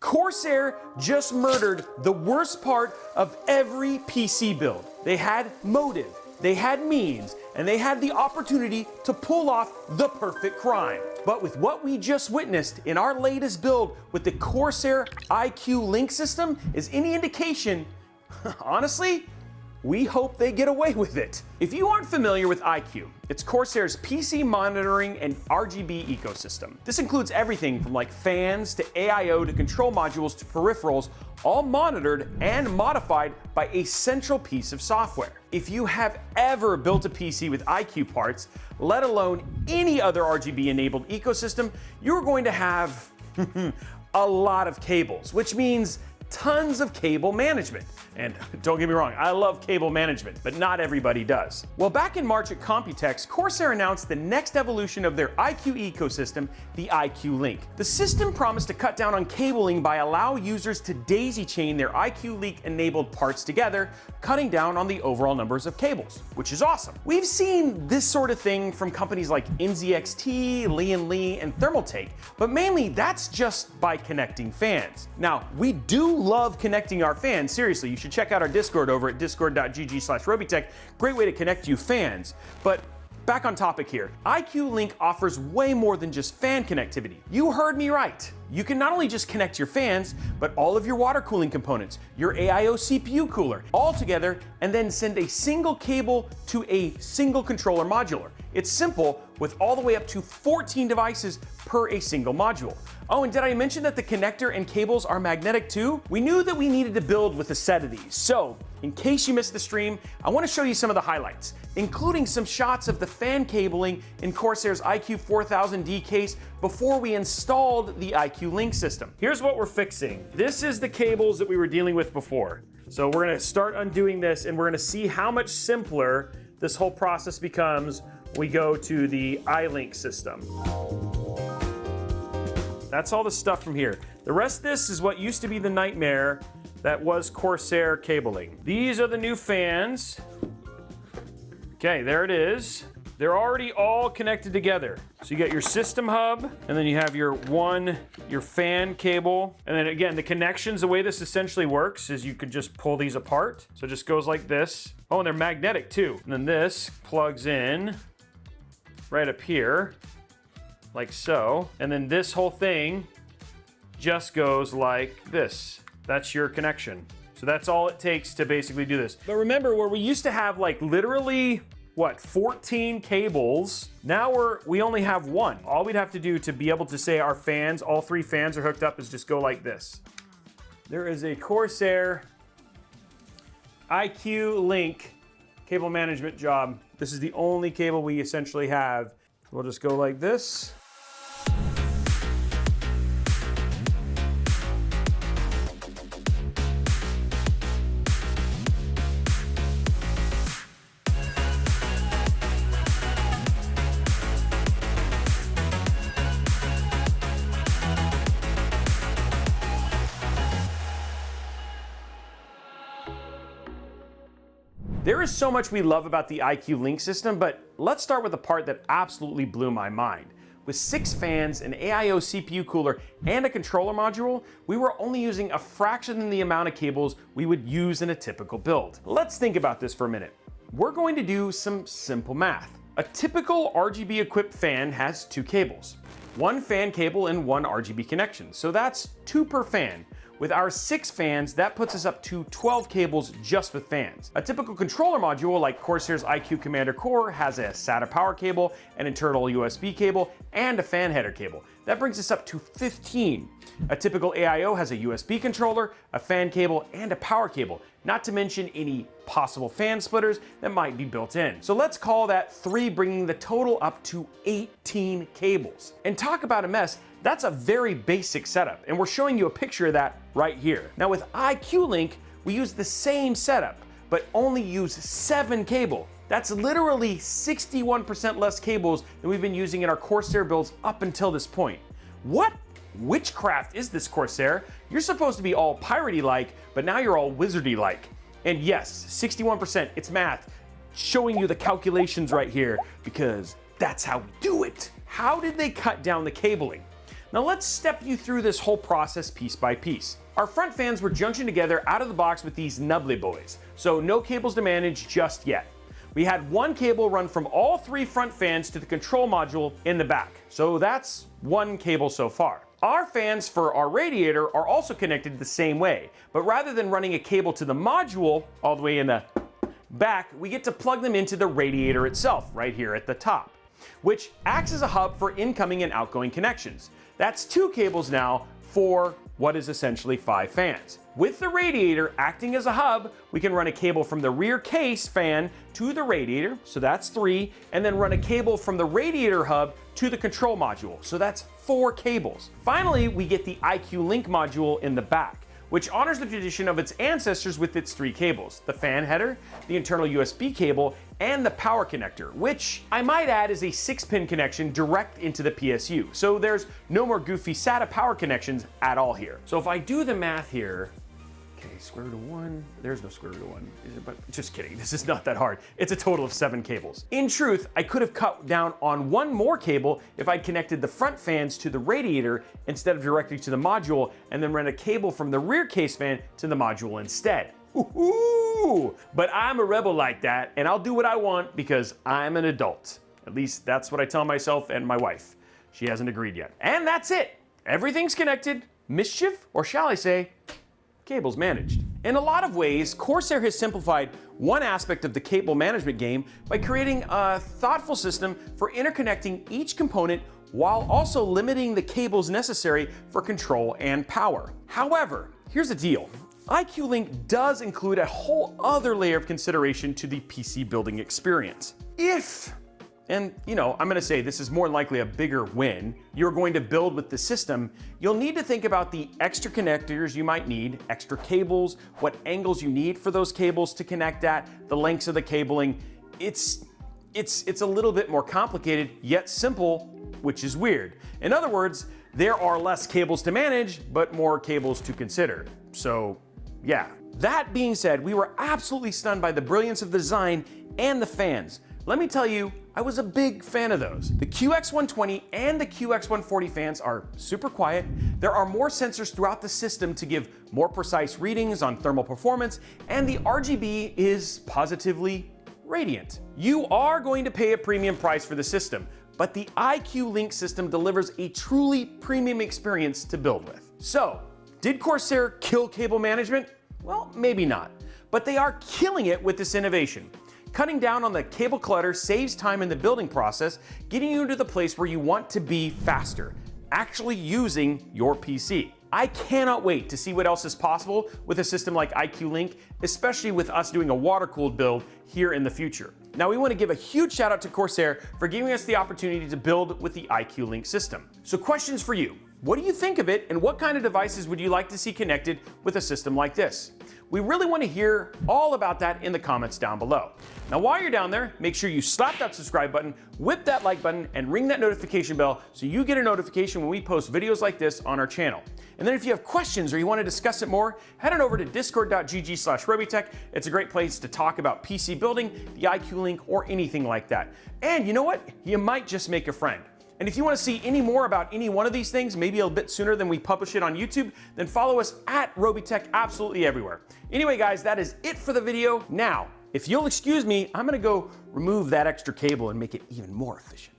Corsair just murdered the worst part of every PC build. They had motive, they had means, and they had the opportunity to pull off the perfect crime. But with what we just witnessed in our latest build with the Corsair iCue link system is any indication, honestly, we hope they get away with it. If you aren't familiar with iCue, it's Corsair's PC monitoring and RGB ecosystem. This includes everything from like fans to AIO to control modules to peripherals, all monitored and modified by a central piece of software. If you have ever built a PC with iCue parts, let alone any other RGB enabled ecosystem, you're going to have a lot of cables, which means tons of cable management. And don't get me wrong, I love cable management, but not everybody does. Well, back in March at Computex, Corsair announced the next evolution of their iCue ecosystem, the iCue Link. The system promised to cut down on cabling by allowing users to daisy chain their iCue Link enabled parts together, cutting down on the overall numbers of cables, which is awesome. We've seen this sort of thing from companies like NZXT, Lee, and Thermaltake, but mainly that's just by connecting fans. Now, we do love connecting our fans, seriously. You should check out our Discord over at discord.gg/Robeytech. Great way to connect you fans. But back on topic here, iCue Link offers way more than just fan connectivity. You heard me right. You can not only just connect your fans, but all of your water cooling components, your AIO CPU cooler, all together, and then send a single cable to a single controller modular. It's simple, with all the way up to 14 devices per a single module. Oh, and did I mention that the connector and cables are magnetic too? We knew that we needed to build with a set of these. So, in case you missed the stream, I want to show you some of the highlights, including some shots of the fan cabling in Corsair's iCue 4000D case before we installed the iCue Link system. Here's what we're fixing. This is the cables that we were dealing with before. So we're gonna start undoing this and we're gonna see how much simpler this whole process becomes when we go to the iLink system. That's all the stuff from here. The rest of this is what used to be the nightmare that was Corsair cabling. These are the new fans. Okay, there it is. They're already all connected together. So you got your system hub, and then you have your fan cable. And then again, the connections, the way this essentially works is you could just pull these apart. So it just goes like this. Oh, and they're magnetic too. And then this plugs in right up here, like so. And then this whole thing just goes like this. That's your connection. So that's all it takes to basically do this. But remember, where we used to have like literally, 14 cables, now we only have one. All we'd have to do to be able to say our fans, all 3 fans are hooked up, is just go like this. There is a Corsair iCue Link cable management job. This is the only cable we essentially have. We'll just go like this. There is so much we love about the iCue Link system, but let's start with the part that absolutely blew my mind. With 6 fans, an AIO CPU cooler, and a controller module, we were only using a fraction of the amount of cables we would use in a typical build. Let's think about this for a minute. We're going to do some simple math. A typical RGB equipped fan has 2 cables, 1 fan cable and 1 RGB connection, so that's 2 per fan. With our 6 fans, that puts us up to 12 cables just with fans. A typical controller module like Corsair's iCue Commander Core has a SATA power cable, an internal USB cable, and a fan header cable. That brings us up to 15. A typical AIO has a USB controller, a fan cable, and a power cable, not to mention any possible fan splitters that might be built in. So let's call that 3, bringing the total up to 18 cables. And talk about a mess, that's a very basic setup, and we're showing you a picture of that right here. Now with iCue Link, we use the same setup, but only use 7 cable. That's literally 61% less cables than we've been using in our Corsair builds up until this point. What witchcraft is this, Corsair? You're supposed to be all piratey-like, but now you're all wizardy-like. And yes, 61%, it's math, showing you the calculations right here, because that's how we do it. How did they cut down the cabling? Now let's step you through this whole process piece by piece. Our front fans were junctioned together out of the box with these nubbly boys, so no cables to manage just yet. We had one cable run from all 3 front fans to the control module in the back, so that's one cable so far. Our fans for our radiator are also connected the same way, but rather than running a cable to the module all the way in the back, we get to plug them into the radiator itself right here at the top, which acts as a hub for incoming and outgoing connections. That's 2 cables now for what is essentially 5 fans. With the radiator acting as a hub, we can run a cable from the rear case fan to the radiator, so that's 3, and then run a cable from the radiator hub to the control module, so that's 4 cables. Finally, we get the iCue Link module in the back, which honors the tradition of its ancestors with its 3 cables: the fan header, the internal USB cable, and the power connector, which I might add is a 6-pin connection direct into the PSU. So there's no more goofy SATA power connections at all here. So if I do the math here, okay, square root of 1, there's no square root of 1, is it? But just kidding, this is not that hard. It's a total of 7 cables. In truth, I could have cut down on 1 more cable if I'd connected the front fans to the radiator instead of directly to the module, and then ran a cable from the rear case fan to the module instead. Ooh, but I'm a rebel like that, and I'll do what I want because I'm an adult. At least that's what I tell myself and my wife. She hasn't agreed yet. And that's it. Everything's connected. Mischief, or shall I say, cables managed. In a lot of ways, Corsair has simplified one aspect of the cable management game by creating a thoughtful system for interconnecting each component while also limiting the cables necessary for control and power. However, here's the deal. iCue Link does include a whole other layer of consideration to the PC building experience. If, and I'm gonna say this is more than likely a bigger win, you're going to build with the system, you'll need to think about the extra connectors you might need, extra cables, what angles you need for those cables to connect at, the lengths of the cabling. It's a little bit more complicated, yet simple, which is weird. In other words, there are less cables to manage, but more cables to consider. So, yeah. That being said, we were absolutely stunned by the brilliance of the design and the fans. Let me tell you, I was a big fan of those. The QX120 and the QX140 fans are super quiet. There are more sensors throughout the system to give more precise readings on thermal performance, and the RGB is positively radiant. You are going to pay a premium price for the system, but the iCue Link system delivers a truly premium experience to build with. So, did Corsair kill cable management? Well, maybe not, but they are killing it with this innovation. Cutting down on the cable clutter saves time in the building process, getting you to the place where you want to be faster, actually using your PC. I cannot wait to see what else is possible with a system like iCue Link, especially with us doing a water-cooled build here in the future. Now, we want to give a huge shout out to Corsair for giving us the opportunity to build with the iCue Link system. So questions for you. What do you think of it, and what kind of devices would you like to see connected with a system like this? We really want to hear all about that in the comments down below. Now, while you're down there, make sure you slap that subscribe button, whip that like button, and ring that notification bell so you get a notification when we post videos like this on our channel. And then if you have questions or you want to discuss it more, head on over to discord.gg/Robeytech. It's a great place to talk about PC building, the iCue Link, or anything like that. And you know what? You might just make a friend. And if you want to see any more about any one of these things, maybe a bit sooner than we publish it on YouTube, then follow us at Robeytech absolutely everywhere. Anyway, guys, that is it for the video. Now, if you'll excuse me, I'm going to go remove that extra cable and make it even more efficient.